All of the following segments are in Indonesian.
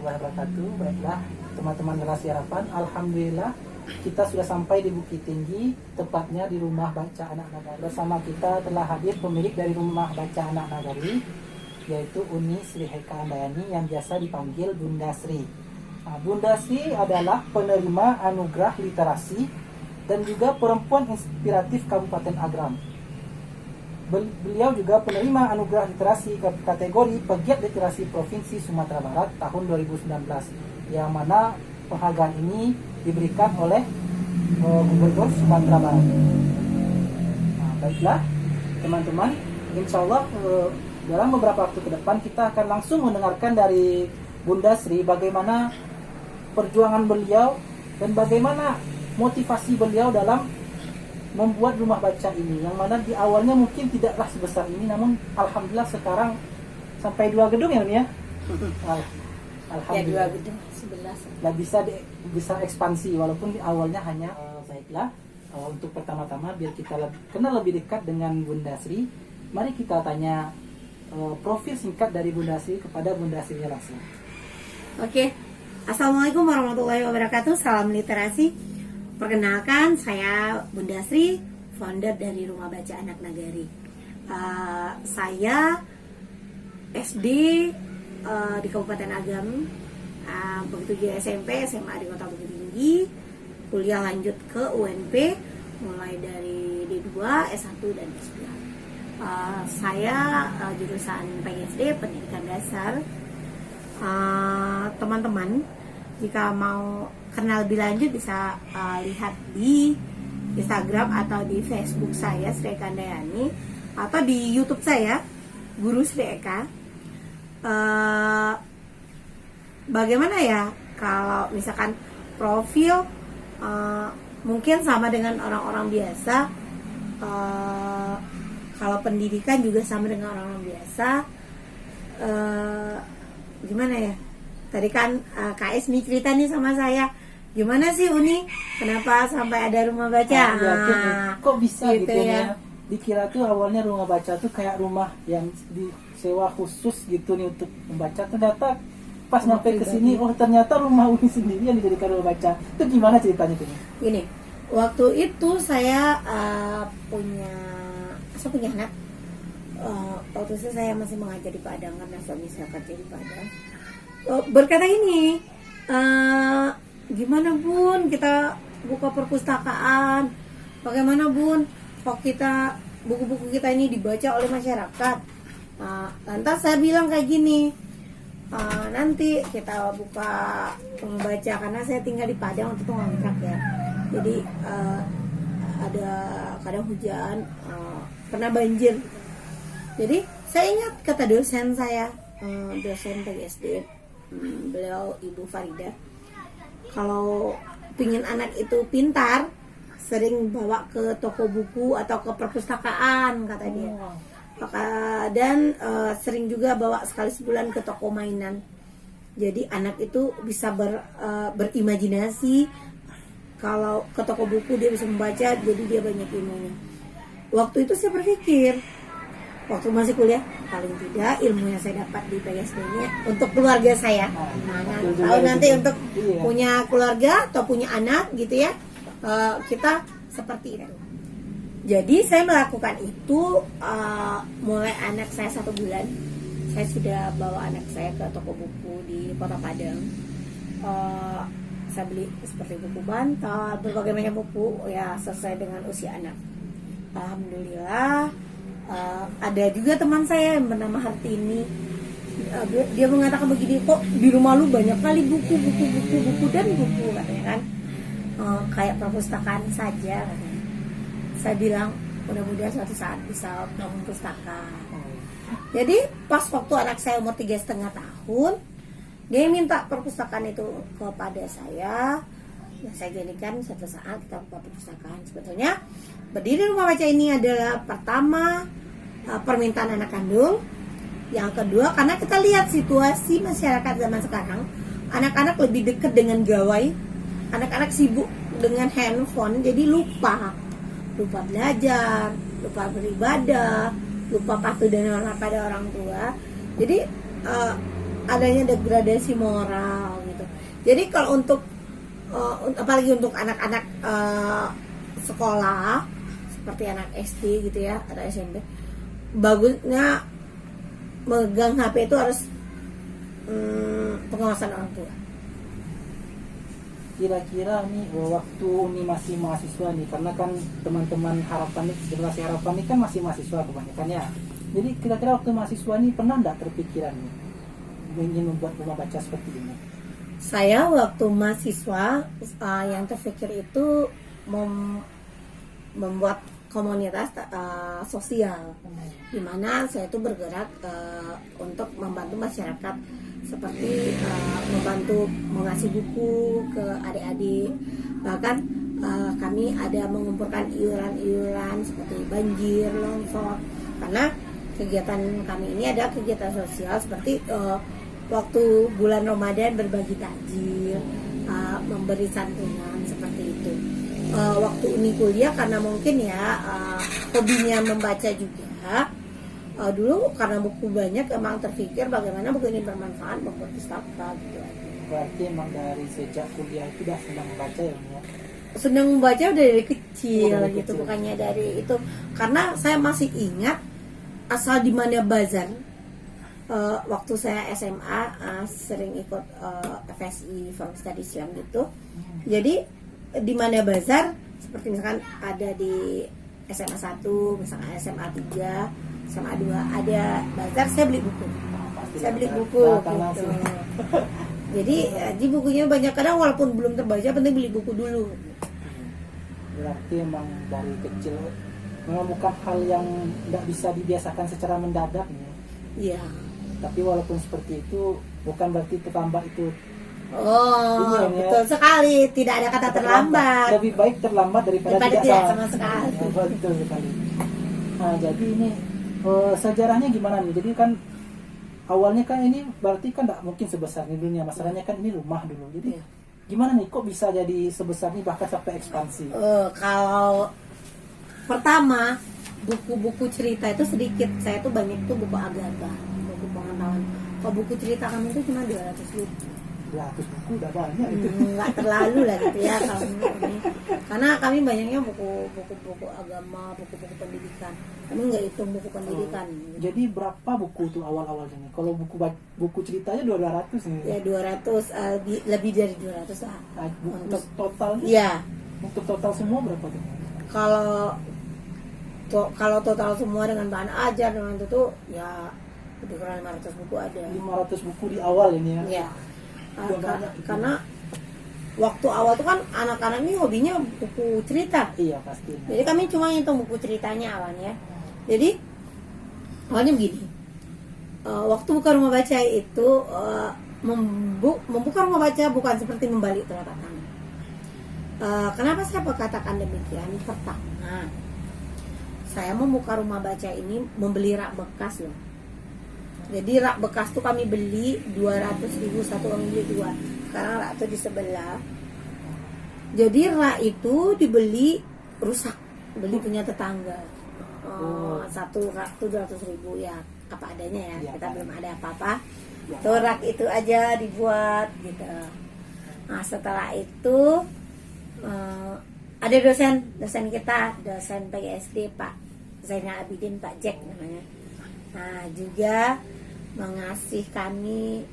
warahmatullahi wabarakatuh. Baiklah teman-teman Generasi Harapan, alhamdulillah kita sudah sampai di Bukit Tinggi, tepatnya di Rumah Baca Anak Nagari. Bersama kita telah hadir pemilik dari Rumah Baca Anak Nagari, yaitu Uni Sri Heka Handayani yang biasa dipanggil Bunda Sri. Nah, Bunda Sri adalah penerima anugerah literasi dan juga perempuan inspiratif Kabupaten Agam. Beliau juga penerima anugerah literasi kategori pegiat literasi Provinsi Sumatera Barat tahun 2019, yang mana penghargaan ini diberikan oleh Gubernur Sumatera Barat. Nah, baiklah teman-teman, insya Allah dalam beberapa waktu ke depan kita akan langsung mendengarkan dari Bunda Sri bagaimana perjuangan beliau dan bagaimana motivasi beliau dalam membuat rumah baca ini, yang mana di awalnya mungkin tidaklah sebesar ini, namun alhamdulillah sekarang sampai 2 gedung ya Uni ya. Alhamdulillah. Ya 2 gedung 11. Lah bisa ekspansi walaupun di awalnya hanya baiklah. Untuk pertama-tama biar kita kenal lebih dekat dengan Bunda Sri, mari kita tanya profil singkat dari Bunda Sri kepada Bunda Sri langsung. Oke. Assalamualaikum warahmatullahi wabarakatuh. Salam literasi. Perkenalkan, saya Bunda Sri, founder dari Rumah Baca Anak Nagari. Saya SD di Kabupaten Agam, begitu juga SMP, SMA di Kota Bukit Tinggi, kuliah lanjut ke UNP, mulai dari D2, S1, dan S2. Saya jurusan PGSD, Pendidikan Dasar. Teman-teman, jika mau kenal lebih lanjut bisa lihat di Instagram atau di Facebook saya Sri Heka Handayani, atau di YouTube saya Guru Sri Heka. Bagaimana ya kalau misalkan profil mungkin sama dengan orang-orang biasa, kalau pendidikan juga sama dengan orang-orang biasa. Gimana ya? Tadi kan KS nih cerita nih sama saya, gimana sih Uni, kenapa sampai ada rumah baca? Kok bisa gitu ya? Dikira tuh awalnya rumah baca tuh kayak rumah yang disewa khusus gitu nih untuk membaca. Ternyata pas nyampe ke sini, oh ternyata rumah Uni sendiri yang dijadikan rumah baca. Itu gimana ceritanya tuh? Gini, waktu itu saya punya anak. Waktu itu saya masih mengajar di Padang karena suami saya kerja di Padang. Berkata ini, gimana Bun kita buka perpustakaan, bagaimana Bun kok kita buku-buku kita ini dibaca oleh masyarakat. Lantas saya bilang kayak gini, nanti kita buka membaca, karena saya tinggal di Padang waktu itu ngontrak ya, jadi ada kadang hujan, kena banjir. Jadi saya ingat kata dosen saya, dosen PGSD, beliau Ibu Farida, kalau pingin anak itu pintar, sering bawa ke toko buku atau ke perpustakaan, kata dia. Dan sering juga bawa sekali sebulan ke toko mainan. Jadi anak itu bisa berimajinasi. Kalau ke toko buku dia bisa membaca, jadi dia banyak ilmunya. Waktu itu saya berpikir, waktu masih kuliah, paling tidak ilmu yang saya dapat di PGSD-nya untuk keluarga saya. Tahu nanti untuk punya keluarga atau punya anak gitu ya, kita seperti itu. Jadi saya melakukan itu mulai anak saya 1 bulan. Saya sudah bawa anak saya ke toko buku di Kota Padang. Saya beli seperti buku bantal, berbagai macam buku ya sesuai dengan usia anak. Alhamdulillah. Ada juga teman saya yang bernama Hartini, dia mengatakan begini, kok di rumah lu banyak kali buku dan buku, katanya kan, kayak perpustakaan saja, katanya. Saya bilang mudah-mudahan suatu saat bisa bangun pustaka. Jadi pas waktu anak saya umur 3,5 tahun, dia minta perpustakaan itu kepada saya. Ya, saya jadikan suatu saat kita buka perpustakaan. Sebetulnya berdiri rumah baca ini adalah pertama permintaan anak kandung, yang kedua karena kita lihat situasi masyarakat zaman sekarang, anak-anak lebih dekat dengan gawai, anak-anak sibuk dengan handphone, jadi lupa belajar, lupa beribadah, lupa patuh dan hormat pada orang tua. Jadi adanya degradasi moral gitu. Jadi kalau untuk apalagi untuk anak-anak sekolah seperti anak SD gitu ya atau SMP, bagusnya megang HP itu harus pengawasan orang tua. Kira-kira nih waktu ini masih mahasiswa nih, karena kan teman-teman harapan nih, generasi harapan ini kan masih mahasiswa kebanyakannya. Jadi kira-kira waktu mahasiswa ini pernah nggak terpikiran nih ingin membuat rumah baca seperti ini? Saya waktu mahasiswa yang terpikir itu membuat komunitas sosial, di mana saya itu bergerak untuk membantu masyarakat, seperti membantu mengasih buku ke adik-adik, bahkan kami ada mengumpulkan iuran-iuran seperti banjir, longsor, karena kegiatan kami ini ada kegiatan sosial seperti waktu bulan Ramadan berbagi takjil, memberi santunan seperti itu. Waktu ini kuliah karena mungkin ya hobinya membaca juga. Dulu karena buku banyak emang terpikir bagaimana buku ini bermanfaat buat pustaka gitu. Berarti emang dari sejak kuliah itu udah senang membaca ya? Senang membaca udah dari kecil dari gitu, kecil. bukannya dari itu. Karena saya masih ingat asal di mana bazar. Waktu saya SMA sering ikut FSI Forum Study Islam gitu. Jadi di mana bazar seperti misalkan ada di SMA 1, misalkan SMA 3, SMA 2 ada bazar, saya beli buku. Saya beli buku gitu. Jadi di bukunya banyak, kadang walaupun belum terbaca penting beli buku dulu. Berarti emang dari kecil memang bukan hal yang tidak bisa dibiasakan secara mendadak nih. Iya. Tapi walaupun seperti itu bukan berarti terlambat itu. Oh, Iya, betul sekali. Tidak ada kata terlambat. Lebih baik terlambat daripada Daripada tidak tidak sama sekali. Ya, betul sekali. Nah, jadi ini sejarahnya gimana nih? Jadi kan awalnya kan ini berarti kan tidak mungkin sebesar ini dunia. Masalahnya kan ini rumah dulu. Jadi Iya. gimana nih kok bisa jadi sebesar ini bahkan sampai ekspansi? Kalau pertama buku-buku cerita itu sedikit, saya tuh banyak tuh buku agama, buku pengetahuan. Kalau buku cerita kami itu cuma 200.000. 200 buku udah banyak itu. Nggak terlalu lah gitu ya kalau ini, karena kami banyaknya buku-buku agama, buku-buku pendidikan. Kami nggak hitung buku pendidikan. Jadi berapa buku tuh awal-awalnya nih? Kalau buku ceritanya 200 nih. Ya 200, lebih dari 200 lah. Nah, buku Untuk totalnya? ya Untuk total semua berapa tuh? kalau total semua dengan bahan ajar dengan itu tuh ya lebih kurang 500 buku ada. 500 buku di awal ini ya. Ya. Karena waktu awal tuh kan anak-anak ini hobinya buku cerita. Iya pasti. Jadi kami cuma ngitung buku ceritanya awalnya. Jadi awalnya begini. Waktu buka rumah baca itu membuka rumah baca bukan seperti membalik telapak tangan. Kenapa saya berkatakan demikian? Pertama, saya membuka rumah baca ini membeli rak bekas loh. Jadi rak bekas tuh kami beli 200.000 satu, kami beli 2. Sekarang rak itu di sebelah. Jadi rak itu dibeli rusak, beli punya tetangga. Satu rak itu 200.000 ya, apa adanya ya. Ya, kita belum ada apa-apa. Ya. Tuh rak itu aja dibuat gitu. Nah setelah itu ada dosen kita, dosen PGSD Pak Zainal Abidin, Pak Jack namanya. Nah juga mengasih kami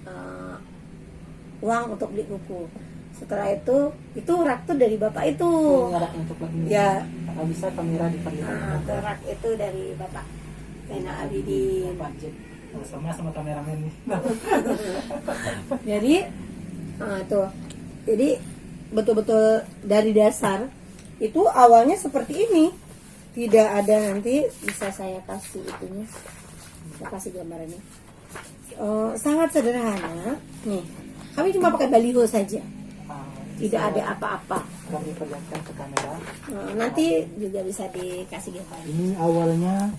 uang untuk beli buku. Setelah itu rak tuh dari bapak itu. Rak untuk lagi. Ya. Kalau bisa kamera diperlihatkan. Nah, rak itu dari bapak Zainal Abidin. Budget. Sama kameramen nih. Jadi tuh. Jadi betul-betul dari dasar itu awalnya seperti ini. Tidak ada, nanti bisa saya kasih itunya. Saya kasih gambarannya. Sangat sederhana. Nih, kami cuma pakai baliho saja. Tidak ada apa-apa. Kami perlihatkan ke kamera. Nanti juga bisa dikasih gambar. Ini awalnya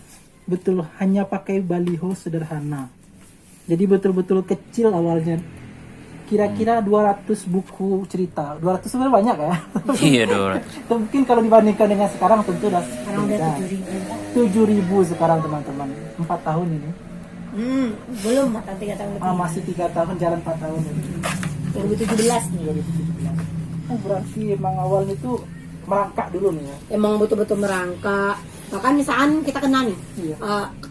betul hanya pakai baliho sederhana. Jadi betul-betul kecil awalnya. Kira-kira 200 buku cerita. 200 sebenarnya banyak ya. Iya 200. Mungkin kalau dibandingkan dengan sekarang tentu udah Sekarang udah beda. 7.000. 7.000 sekarang teman-teman. 4 tahun ini. Belum matang 3 tahun lebih. Masih 3 tahun, jalan 4 tahun. 2017 nih. 2017. Oh, berarti emang awalnya itu merangkak dulu nih ya. Emang betul-betul merangkak. Bahkan misalkan kita kena nih, Iya.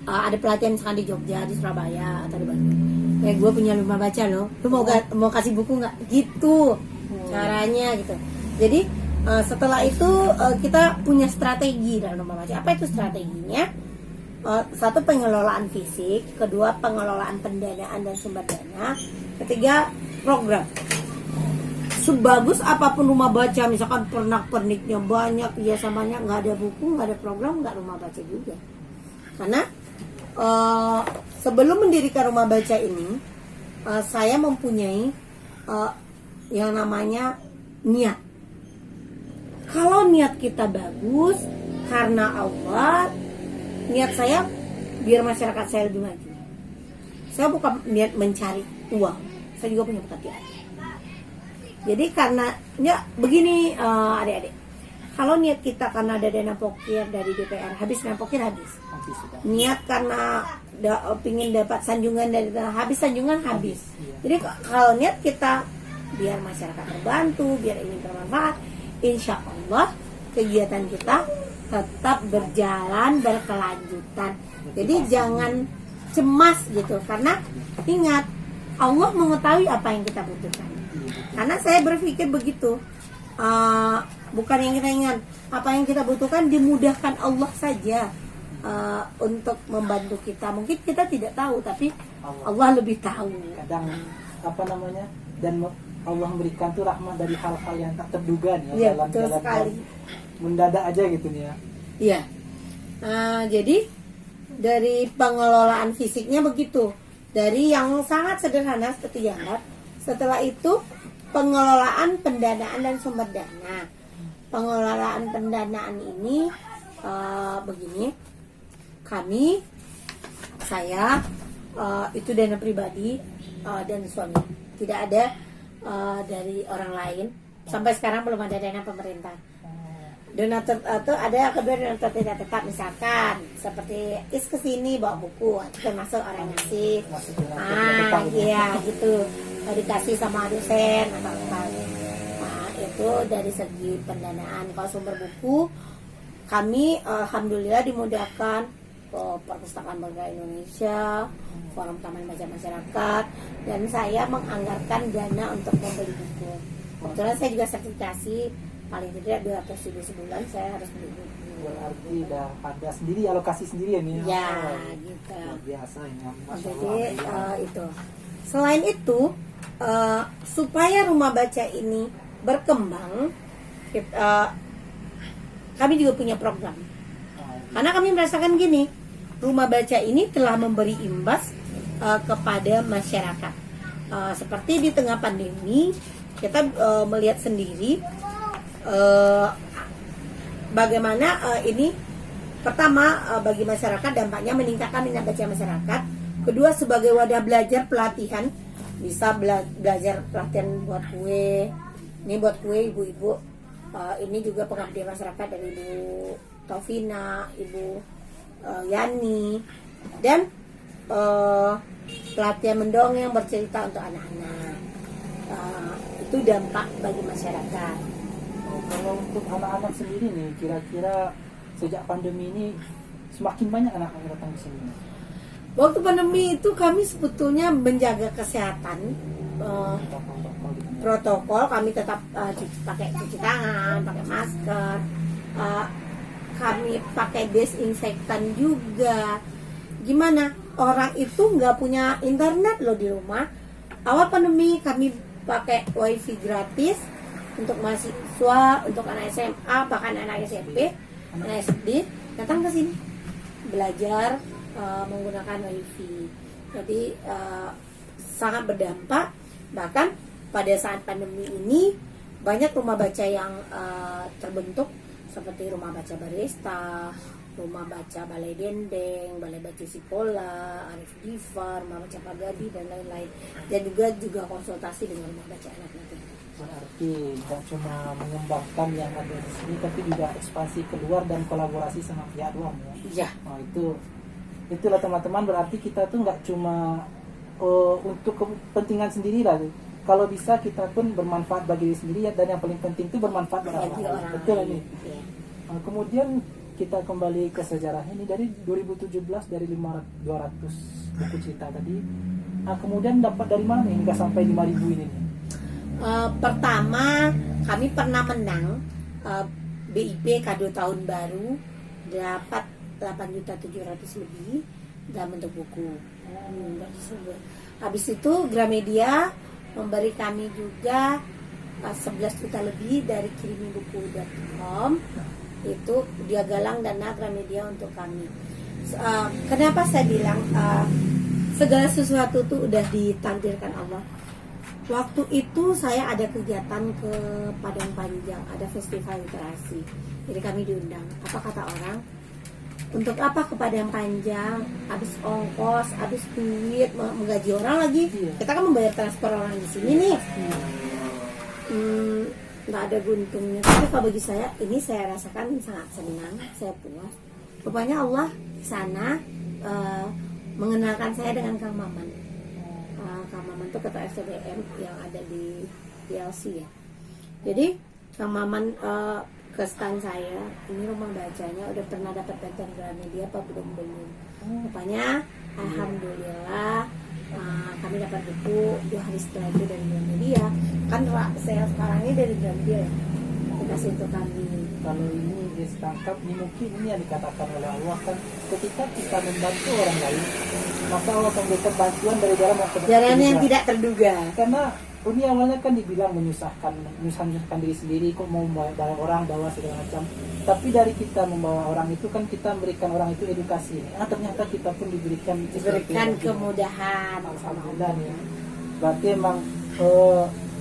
ada pelatihan misalkan di Jogja, di Surabaya atau di Bandung. Gue punya rumah baca loh. Lu mau kasih buku nggak? Gitu caranya gitu. Jadi setelah itu kita punya strategi dalam rumah baca. Apa itu strateginya? Satu, pengelolaan fisik, kedua pengelolaan pendanaan dan sumber dana, ketiga program. Sebagus apapun rumah baca, misalkan pernak-perniknya banyak, hiasannya nggak ada buku, nggak ada program, nggak rumah baca juga. Karena sebelum mendirikan rumah baca ini, saya mempunyai yang namanya niat. Kalau niat kita bagus karena Allah, niat saya biar masyarakat saya lebih maju. Saya bukan niat mencari uang, saya juga punya pekerjaan. Jadi karena ya begini adik-adik, kalau niat kita karena ada dana pokir dari DPR, habis dana pokir habis. Sudah. Niat karena pingin dapat sanjungan dari tanah, habis sanjungan habis. Iya. Jadi kalau niat kita biar masyarakat terbantu, biar ini bermanfaat, insya Allah kegiatan kita tetap berjalan berkelanjutan. Jadi jangan cemas gitu, karena ingat Allah mengetahui apa yang kita butuhkan. Karena saya berpikir begitu, bukan yang kita ingat, apa yang kita butuhkan dimudahkan Allah saja untuk membantu kita. Mungkin kita tidak tahu, tapi Allah lebih tahu. Kadang apa namanya, dan Allah memberikan tuh rahmat dari hal-hal yang tak terduga nih Iya, dalam betul jalan sekali. mendadak aja gitu nih ya. Iya. Jadi dari pengelolaan fisiknya begitu, dari yang sangat sederhana seperti jambat. Setelah itu pengelolaan pendanaan dan sumber dana. Pengelolaan pendanaan ini begini, saya itu dana pribadi dan suami, tidak ada dari orang lain. Sampai sekarang belum ada dana pemerintah. Donatur itu ada, kedua donatur tidak tetap, misalkan seperti Is kesini bawa buku, itu termasuk orang ngasih. Iya gitu, dikasih sama dosen atau apa. Itu dari segi pendanaan. Kalau sumber buku, kami alhamdulillah dimudahkan Perpustakaan Bergerak Indonesia, Forum Taman Baca Masyarakat, dan saya menganggarkan dana untuk membeli buku. Kebetulan saya juga sertifikasi, paling tidak 200 ribu sebulan saya harus beli buku. Berarti udah ada sendiri, alokasi sendiri ya nih. Ya, gitu. Luar biasa ini. Masya Jadi Allah. itu. Selain itu, supaya rumah baca ini berkembang, kami juga punya program. Karena kami merasakan gini, rumah baca ini telah memberi imbas kepada masyarakat. Seperti di tengah pandemi, kita melihat sendiri bagaimana ini, pertama bagi masyarakat dampaknya meningkatkan minat baca masyarakat. Kedua, sebagai wadah belajar pelatihan, bisa belajar pelatihan buat kue. Ini buat kue ibu-ibu. Ini juga pengabdian masyarakat dari Ibu Taufina, Ibu Yani, dan pelatihan mendongeng bercerita untuk anak-anak. Itu dampak bagi masyarakat. Kalau untuk anak-anak sendiri nih, kira-kira sejak pandemi ini semakin banyak anak yang datang ke sini. Waktu pandemi itu kami sebetulnya menjaga kesehatan, protokol kami tetap pakai cuci tangan, pakai masker, kami pakai desinfektan juga. Gimana? Orang itu nggak punya internet loh di rumah. Awal pandemi kami pakai wifi gratis untuk mahasiswa, untuk anak SMA, bahkan anak SMP, anak SD datang ke sini belajar menggunakan wifi. Jadi sangat berdampak. Bahkan pada saat pandemi ini banyak rumah baca yang terbentuk, seperti rumah baca barista, rumah baca balai dendeng, balai baca Sikola, Arif Diva, rumah baca Pagadi, dan lain-lain. Dan juga konsultasi dengan rumah baca anak nanti. Berarti tidak cuma mengembangkan yang ada di sini, tapi juga ekspansi keluar dan kolaborasi sama pihak luar ya. Iya. Itu Itulah teman-teman, berarti kita tuh nggak cuma untuk kepentingan sendiri lah. Kalau bisa kita pun bermanfaat bagi diri sendiri ya, dan yang paling penting itu bermanfaat bagi orang Bagi lain. orang Betul lain. ini. Iya. Kemudian kita kembali ke sejarahnya ini dari 2017, dari 200 buku cerita tadi. Kemudian dapat dari mana nih hingga sampai 5.000 ini nih? Pertama kami pernah menang BIP kado tahun baru, dapat 8.700.000 lebih dalam bentuk buku. Habis itu Gramedia memberi kami juga 11 juta lebih dari kirimibuku.com. Itu dia galang dana Gramedia untuk kami. Kenapa saya bilang segala sesuatu itu udah ditakdirkan Allah. Waktu itu saya ada kegiatan ke Padang Panjang, ada festival literasi. Jadi kami diundang. Apa kata orang? Untuk apa ke Padang Panjang? Habis ongkos, habis duit, menggaji orang lagi. Iya. Kita kan membayar transfer orang di sini nih. Nggak ada untungnya. Tapi kalau bagi saya, ini saya rasakan sangat senang, saya puas. Rupanya Allah di sana mengenalkan saya dengan Kang Maman. Kang Maman itu ketua SDM yang ada di PLC ya. Jadi Kang Maman ke stand saya, ini rumah bacanya udah pernah dapat bantuan Gramedia apa belum? Rupanya alhamdulillah kami dapat buku 2 hari setelah itu dari Gramedia. Kan saya sekarang ini dari Gramedia ya, dikasih untuk kami. Kalau ini ditangkap, ini mungkin ini yang dikatakan oleh Allah kan, ketika kita membantu orang lain, maka Allah akan berikan bantuan dari jalan yang tidak terduga. Karena ini awalnya kan dibilang menyusahkan diri sendiri, kok mau bawa orang, bawa segala macam. Tapi dari kita membawa orang itu kan kita memberikan orang itu edukasi. Ternyata kita pun diberikan kemudahan. Alhamdulillah nih. Berarti emang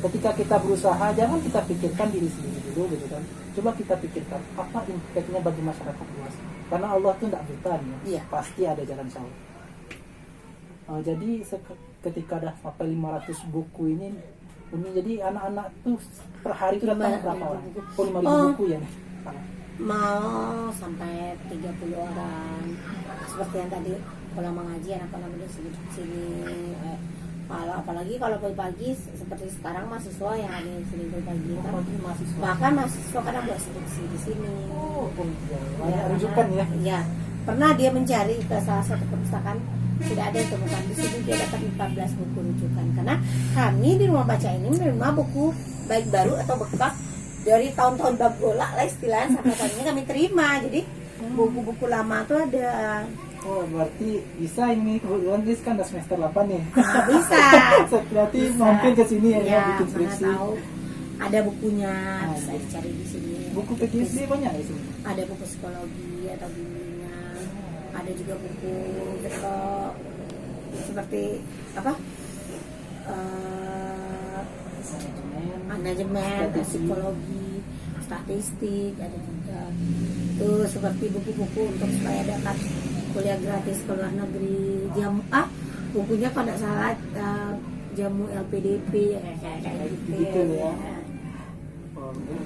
ketika kita berusaha, jangan kita pikirkan diri sendiri dulu gitu kan. Coba kita pikirkan apa impactnya bagi masyarakat luas. Karena Allah tuh tidak buta nih. Iya. Pasti ada jalan salah. Jadi ketika dah sampai 500 buku ini jadi anak-anak tuh per hari itu datang berapa orang? 5.000 buku ya nih. Mau sampai 30 orang. Seperti yang tadi kalau mengaji anak-anak udah sini. Kalau apalagi kalau pagi-pagi seperti sekarang mahasiswa yang ada di sini pagi kan. Bahkan mahasiswa kadang buat skripsi di sini. Banyak rujukan ya. Iya. Pernah dia mencari ke salah satu perpustakaan, tidak ada yang temukan. Di sini dia dapat 14 buku rujukan. Karena kami di rumah baca ini menerima buku baik baru atau bekas dari tahun-tahun bab bola lah istilahnya, sampai tahun ini kami terima. Jadi buku-buku lama tuh ada. Oh, berarti bisa ini kebetulan Riz kan udah semester 8 nih. Bisa. Berarti mampir ke sini ya, bikin mana skripsi. tahu ada bukunya, bisa dicari di sini. Buku PGSD banyak di sini. Ada buku psikologi atau bimbingan. Ada juga buku seperti apa? Manajemen, psikologi, statistik, ada juga. Tuh seperti buku-buku untuk supaya dapat kuliah gratis ke luar negeri. Bukunya kalau tidak salah jamu LPDP kayak gitu ya.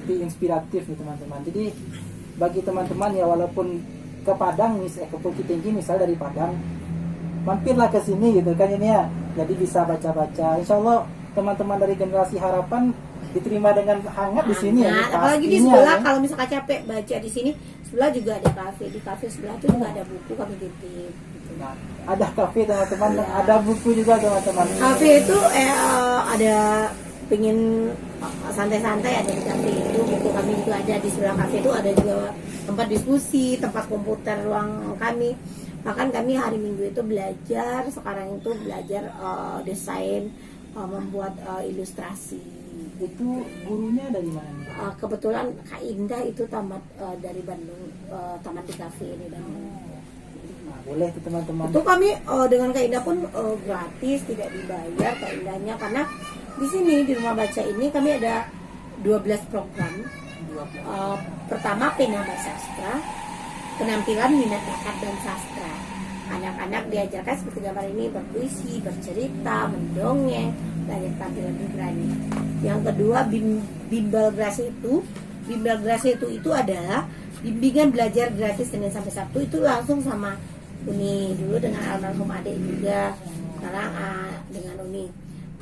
Itu inspiratif nih teman-teman. Jadi bagi teman-teman ya, walaupun ke Padang misalnya, ke Bukit Tinggi misalnya dari Padang, mampirlah ke sini gitu kan ini ya. Jadi bisa baca-baca. Insya Allah teman-teman dari Generasi Harapan diterima dengan hangat di sini ya. Apalagi di sebelah ya. Kalau misalkan capek baca di sini, sebelah juga ada kafe. Di kafe sebelah itu juga ada buku kami titip. Gitu. Nah, ada kafe teman-teman, ada buku juga teman-teman. Kafe itu ada pengen santai-santai ada di kafe itu. Buku kami juga ada di sebelah kafe itu, ada juga tempat diskusi, tempat komputer ruang kami. Bahkan kami hari Minggu itu belajar, sekarang itu belajar desain, membuat ilustrasi. Itu gurunya dari mana? Kebetulan Kak Indah itu tamat dari Bandung, tamat di kafe ini Bandung. Nah, boleh tuh teman-teman. Itu kami dengan Kak Indah pun gratis, tidak dibayar Kak Indahnya, karena di sini di rumah baca ini kami ada 12 program. Pertama penambah sastra, penampilan minat bakat dan sastra. Anak-anak diajarkan seperti gambar ini berpuisi, bercerita, mendongeng, belajar tampil lebih berani. Yang kedua bimbel grasi itu adalah bimbingan belajar gratis Senin sampai Sabtu, itu langsung sama Uni dulu dengan almarhum adik juga, sekarang dengan Uni.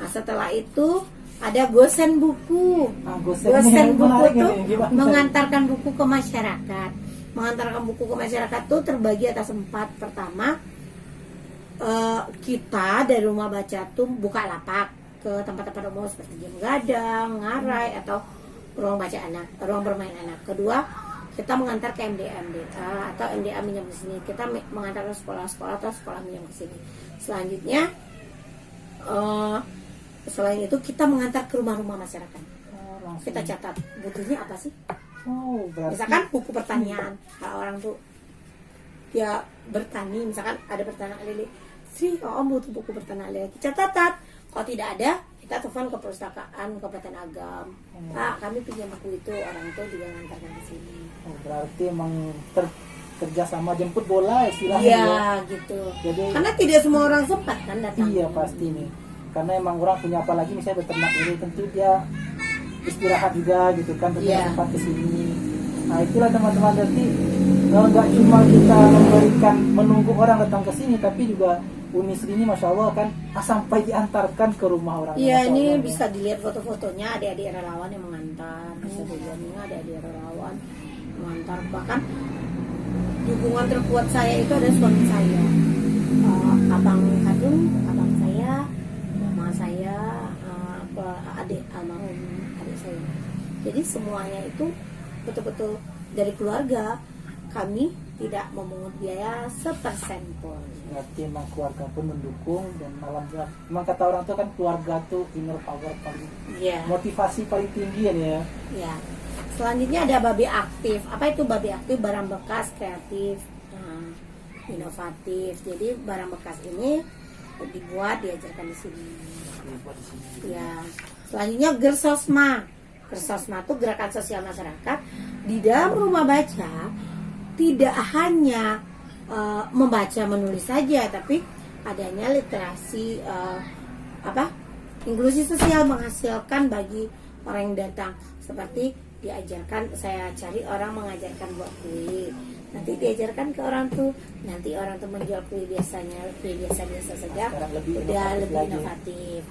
Nah, setelah itu ada gosen buku. Gosen buku tuh mengantarkan buku ke masyarakat. Mengantarkan buku ke masyarakat tuh terbagi atas 4. Pertama, kita dari rumah baca tuh buka lapak ke tempat-tempat umum seperti jam gadang, ngarai, atau ruang baca anak, ruang bermain anak. Kedua, kita mengantar ke MDA atau MDA minjam ke sini. Kita mengantar ke sekolah-sekolah atau sekolah minjam ke sini. Selanjutnya, selain itu kita mengantar ke rumah-rumah masyarakat. Kita catat butuhnya apa sih? Misalkan buku pertanian, orang tuh ya bertani, misalkan ada bertanam lele, sih om butuh buku bertanam lele, catat. Kalau tidak ada, kita telepon ke perpustakaan Kabupaten Agam. Pak, kami pinjam buku itu, orang itu juga ngantarkan ke sini. Berarti emang kerja sama jemput bola istilahnya. Iya, gitu. Jadi, karena tidak semua orang sempat kan datang. Iya pasti nih. Karena emang orang punya apalagi misalnya beternak ini, tentu dia istirahat juga gitu kan, tentu sempat kesini. Nah itulah teman-teman, berarti nggak cuma kita memberikan menunggu orang datang ke sini, tapi juga Unis ini Masya Allah kan sampai diantarkan ke rumah orang. Iya, ini bisa dilihat foto-fotonya adik-adik relawan yang mengantar, bisa dilihat ini adik-adik relawan mengantar. Bahkan hubungan terkuat saya itu ada suami saya, abang kandung, abang saya, mama saya, adik almarhum adik saya. Jadi semuanya itu betul-betul dari keluarga. Kami tidak memungut biaya sepersen pun. Berarti emang keluarga pun mendukung, dan alhamdulillah. Emang kata orang tuh kan keluarga tuh inner power paling, motivasi paling tinggi ya. Ya. Selanjutnya ada babi aktif. Apa itu babi aktif? Barang bekas kreatif, inovatif. Jadi barang bekas ini dibuat, diajarkan di sini. Ya. Selanjutnya Gersosma. Gersosma itu gerakan sosial masyarakat di dalam rumah baca. Tidak hanya membaca menulis saja, tapi adanya literasi inklusi sosial menghasilkan bagi orang yang datang. Seperti diajarkan, saya cari orang mengajarkan buat kue, nanti diajarkan ke orang tuh, nanti orang tuh menjual kue biasanya kue biasa-biasa saja, udah lebih inovatif.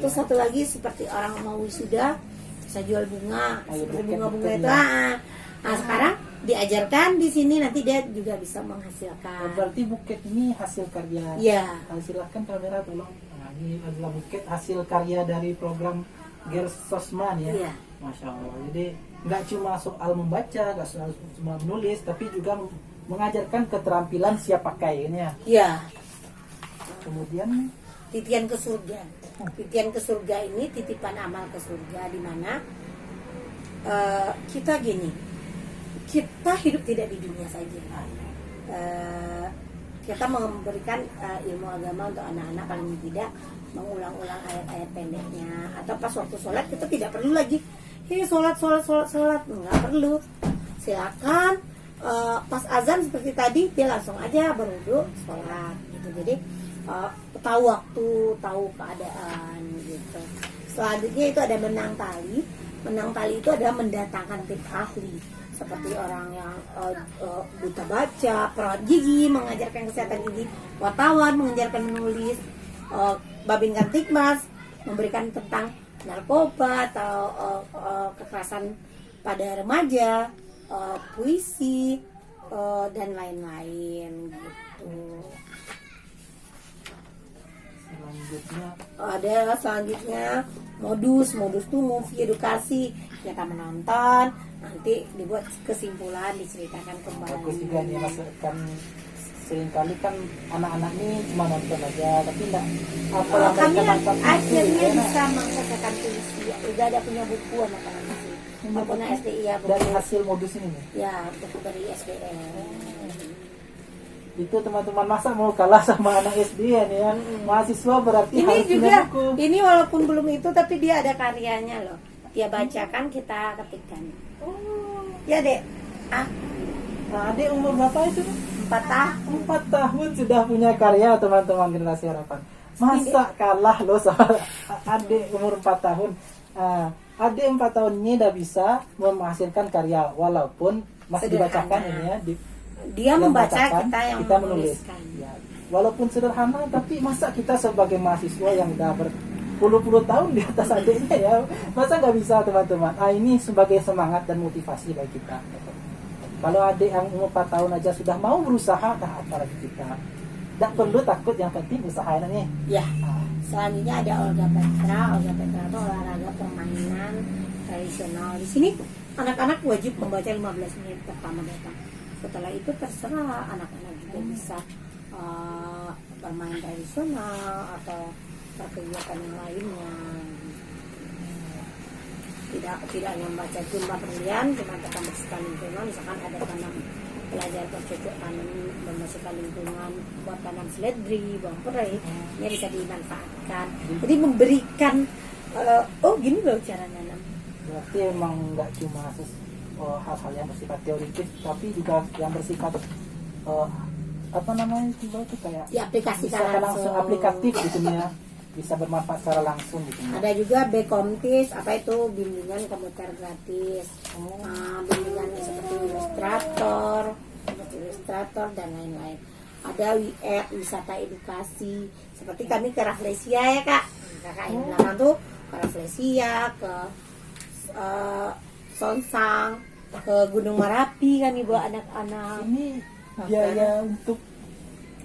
Terus satu lagi seperti orang mau wisuda, saya jual bunga, seperti bunga-bunga itu. Sekarang diajarkan di sini, nanti dia juga bisa menghasilkan. Berarti buket ini hasil karya. Iya. Silahkan kamera tolong. Ini adalah buket hasil karya dari program Gersosman ya. Iya. Masya Allah. Jadi nggak cuma soal membaca, nggak soal cuma menulis, tapi juga mengajarkan keterampilan siap pakainya. Iya. Kemudian titian ke surga. Titian ke surga ini titipan amal ke surga, di mana kita gini. Kita hidup tidak di dunia saja. Kita memberikan ilmu agama untuk anak-anak, paling tidak mengulang-ulang ayat-ayat pendeknya. Atau pas waktu sholat kita tidak perlu lagi sholat, nggak perlu. Silakan pas azan seperti tadi dia langsung aja berwudu sholat gitu. Jadi tahu waktu, tahu keadaan gitu. Selanjutnya itu ada menang tali. Menang tali itu adalah mendatangkan tim ahli, seperti orang yang buta baca, perawat gigi, mengajarkan kesehatan gigi, wartawan, mengajarkan menulis, Babin Kantikmas, memberikan tentang narkoba atau kekerasan pada remaja, puisi, dan lain-lain gitu. Selanjutnya modus tuh movie edukasi, kita menonton, nanti dibuat kesimpulan, diceritakan kembali. Bagus juga nih, kan seringkali kan anak-anak ini cuma nonton aja, tapi enggak apa yang kami mereka dapat akhirnya bisa menghasilkan puisi. Juga ada punya buku anak-anak sih. Punya SDI ya, buku. Dari hasil modus ini nih. Ya, buku dari SDN. Itu teman-teman, masa mau kalah sama anak SD ya nih ya. Mahasiswa berarti ini harus juga punya buku. ini walaupun belum itu, tapi dia ada karyanya loh. Dia bacakan, kita ketikkan. Ya dek. Nah, adik umur berapa itu? 4 tahun. 4 tahun sudah punya karya, teman-teman generasi harapan. Masa kalah loh sama adik umur 4 tahun. Adik 4 tahun ini udah bisa menghasilkan karya, walaupun masih dibacakan ini ya, Dia yang membaca, katakan, kita yang kita menulis. menuliskan. Ya, walaupun sederhana, tapi masa kita sebagai mahasiswa yang udah berpuluh-puluh tahun di atas adiknya ya, masa nggak bisa teman-teman? Ini sebagai semangat dan motivasi bagi kita. Kalau adik yang umur 4 tahun aja sudah mau berusaha, apalagi kita. Tidak perlu takut, yang penting usaha nih. Ya, selanjutnya ada Olga Petra. Olga Petra itu olahraga permainan tradisional. Di sini anak-anak wajib membaca 15 menit pertama datang. Setelah itu terserah anak-anak juga bisa bermain tradisional atau berkegiatan yang lainnya. Tidak hanya membaca jumlah berlian, cuma kita bersihkan lingkungan. Misalkan ada tanam, belajar bercocok tanam, membersihkan lingkungan, buat tanam seledri, bawang putih, ini bisa dimanfaatkan. Jadi memberikan gini loh cara nanam. Berarti emang nggak cuma hal-hal yang bersifat teoritis, tapi juga yang bersifat apa namanya itu kayak Diaplikasikan bisa langsung langsung. aplikatif gitu ya, bisa bermanfaat secara langsung gitu ya. Ada juga Bekomtis, apa itu bimbingan komputer gratis, bimbingan seperti Illustrator dan lain-lain. Ada WIED, wisata edukasi, seperti kami ke Rafflesia ya kak, kakak yang belakang tuh ke Rafflesia, ke Sonsang, ke Gunung Merapi kami bawa anak-anak. Ini biaya untuk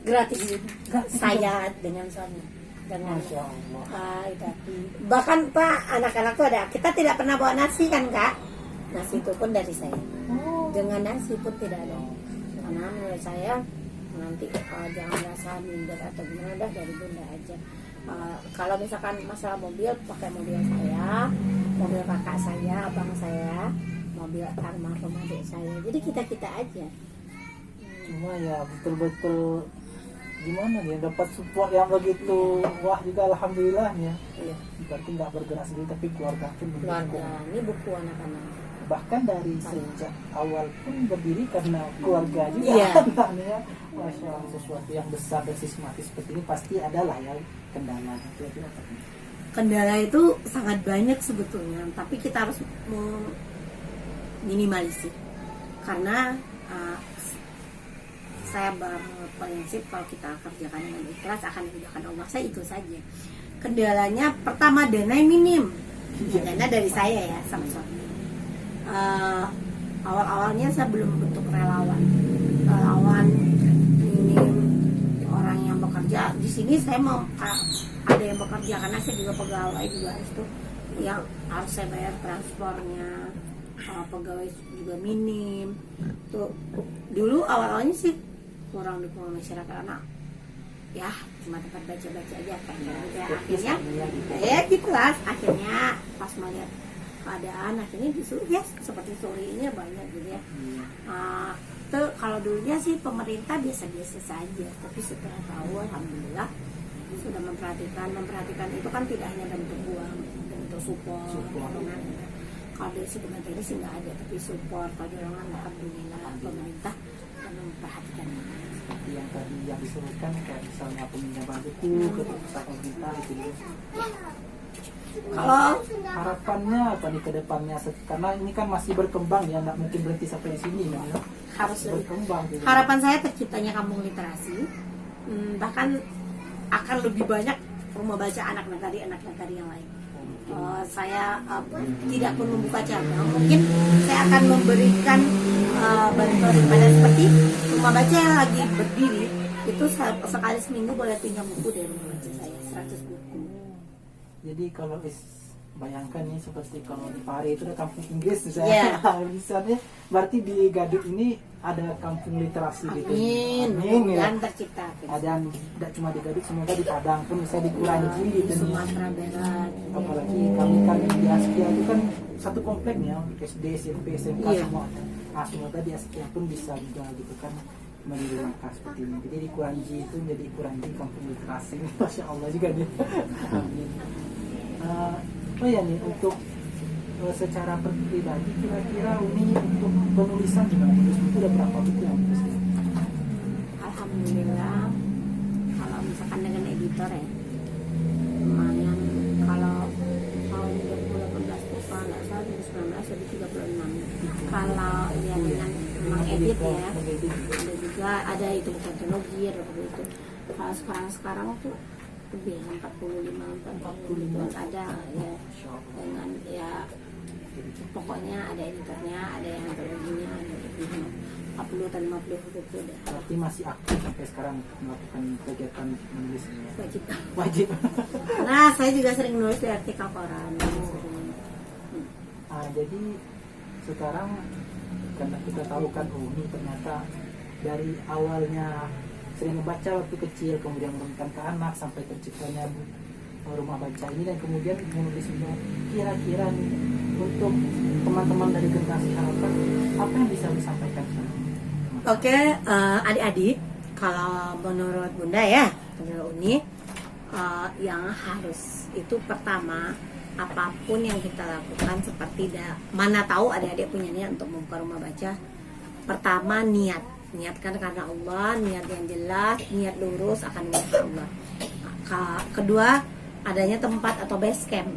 Gratis gratis saya dengan suami. Dengan Masya Allah. tapi bahkan Pak, anak-anak tuh ada, kita tidak pernah bawa nasi kan kak, nasi itu pun dari saya, dengan nasi pun tidak ada, karena menurut saya nanti jangan merasa minder atau gimana, dah dari bunda aja. Kalau misalkan masalah mobil, pakai mobil saya, mobil kakak saya, abang saya, mobil almarhum adik saya, jadi kita aja. Cuma ya betul-betul gimana ya, dapat support yang begitu wah juga alhamdulillah ya. Iya. Berarti nggak bergerak sendiri, tapi keluarga pun Keluarga, ini buku anak-anak. bahkan dari sejak awal pun berdiri karena keluarga juga. Iya. Anaknya, Masya Allah, sesuatu yang besar dan sistematis seperti ini pasti ada lah ya kendala. Kira-kira apa nih? Kendala itu sangat banyak sebetulnya, tapi kita harus minimalisir karena saya berprinsip kalau kita kerjakan dengan ikhlas akan dimudahkan Allah. Saya itu saja. Kendalanya pertama, dana yang minim. Dana dari saya ya sama suami. Awal-awalnya saya belum bentuk relawan minim orang yang bekerja di sini. Saya mau ada yang bekerja karena saya juga pegawai juga itu yang harus saya bayar transportnya. Pegawai juga minim tuh. Dulu awalnya sih kurang dukungan masyarakat, anak ya cuma tempat baca-baca aja kan ya. Akhirnya ya gitulah, akhirnya pas melihat keadaan akhirnya disuruh ya seperti story ini banyak gitu ya. Tuh kalau dulunya sih pemerintah biasa-biasa saja, tapi setelah tahu alhamdulillah sudah memperhatikan itu kan tidak hanya bentuk uang, bentuk support. Kalau dari segi materi sih nggak ada, tapi support perjuangan alhamdulillah pemerintah dan memperhatikan. Seperti yang tadi yang disebutkan kayak misalnya peminjaman buku ke pusat pemerintah itu. Kalau Harapannya apa nih ke depannya, karena ini kan masih berkembang ya, nggak mungkin berhenti sampai di sini ya. harus Berkembang gitu. harapan saya terciptanya kampung literasi, bahkan akan lebih banyak rumah baca anak negari yang lain. Saya tidak pun membuka cabang, mungkin saya akan memberikan bantuan kepada seperti rumah baca yang lagi berdiri itu sekali seminggu boleh pinjam buku dari rumah baca saya 100 buku. Jadi kalau bayangkan nih seperti kalau di Pare itu ada kampung Inggris misalnya. Yeah. Misalnya berarti di Gadut ini ada kampung literasi gitu. Amin, Amin ya. dan tercipta. Ada yang tidak cuma di Gadut, semoga di Padang pun bisa dikurangi Di gitu. Sumatera Barat. Apalagi kami kan di Askia itu kan satu kompleknya, SD, SMP, SMK Iya. semua. Nah, semoga di Askia pun bisa juga gitu kan menerima seperti ini. Jadi di Kuranji itu menjadi Kuranji kampung literasi. Masya Allah juga nih. Amin. Oh ya nih, untuk secara pribadi kira-kira ini untuk penulisan juga menulis buku udah berapa buku yang menulis? Alhamdulillah, kalau misalkan dengan editor ya lumayan. Kalau tahun 2018 itu kalau nggak salah 2019 jadi 36. Kalau ya dengan mengedit ya, juga ada itu bukan teknologi ada begitu. Kalau sekarang tuh lebih 45 ada ya, dengan ya pokoknya ada editornya, ada yang teknologinya, ada lebih 40 atau 50 gitu dah. Berarti masih aktif sampai sekarang untuk melakukan kegiatan menulis ini ya? Wajib. Wajib. Nah, saya juga sering nulis di artikel koran. Jadi sekarang karena kita tahu kan ini ternyata dari awalnya sering membaca waktu kecil, kemudian menurunkan ke anak sampai terciptanya rumah baca ini, dan kemudian menulis juga. Kira-kira nih untuk teman-teman dari generasi harapan apa yang bisa disampaikan? Oke, adik-adik, kalau menurut Bunda ya, menurut Uni, yang harus itu pertama, apapun yang kita lakukan seperti mana tahu adik-adik punya niat untuk membuka rumah baca. Pertama niatkan karena Allah, niat yang jelas, niat lurus akan menyertai Allah. Kedua, adanya tempat atau base camp.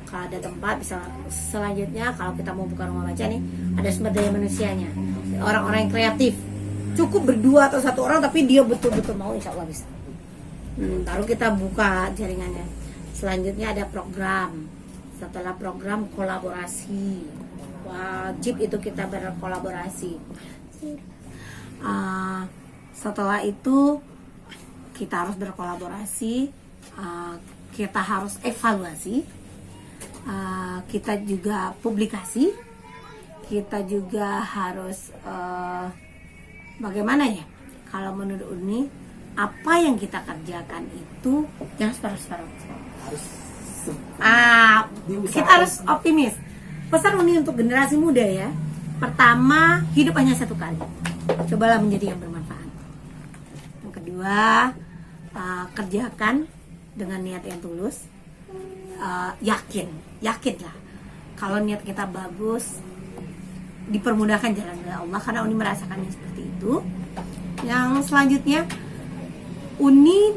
Kalau ada tempat bisa. Selanjutnya kalau kita mau buka rumah baca nih, ada sumber daya manusianya, orang-orang yang kreatif. Cukup berdua atau satu orang tapi dia betul-betul mau, insya Allah bisa. Baru kita buka jaringannya. Selanjutnya ada program. Setelah program kolaborasi, wajib itu kita berkolaborasi. Setelah itu kita harus berkolaborasi, kita harus evaluasi, kita juga publikasi, kita juga harus bagaimana ya, kalau menurut Uni apa yang kita kerjakan itu jangan separuh-separuh. Kita harus optimis. Pesan Uni untuk generasi muda ya, pertama, hidup hanya satu kali, cobalah menjadi yang bermanfaat. Yang kedua, kerjakan dengan niat yang tulus. Yakinlah kalau niat kita bagus, dipermudahkan jalan oleh Allah, karena Uni merasakannya seperti itu. Yang selanjutnya, Uni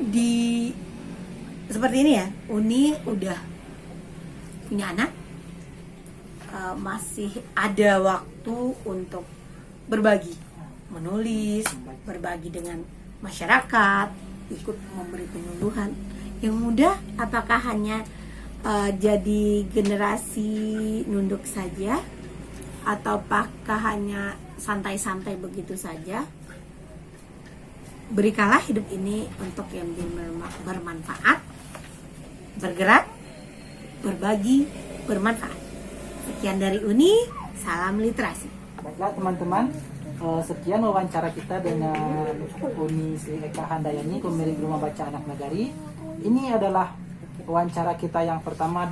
seperti ini ya, Uni udah punya anak, masih ada waktu untuk berbagi, menulis, berbagi dengan masyarakat, ikut memberi penyuluhan. Yang muda apakah hanya jadi generasi nunduk saja, ataukah hanya santai-santai begitu saja? Berikanlah hidup ini untuk yang bermanfaat, bergerak, berbagi, bermanfaat. Sekian dari Uni, salam literasi. Baiklah teman-teman, sekian wawancara kita dengan Uni Sri Eka Handayani, pemilik Rumah Baca Anak Nagari. Ini adalah wawancara kita yang pertama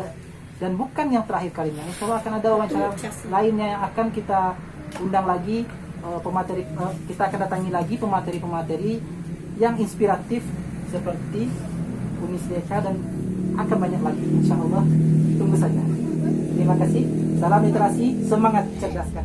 dan bukan yang terakhir kalinya. Insya Allah akan ada wawancara lainnya yang akan kita undang lagi, kita akan datangi lagi pemateri-pemateri yang inspiratif seperti Uni Sri Eka, dan akan banyak lagi insya Allah. Tunggu saja. Terima kasih. Salam literasi, semangat cerdaskan.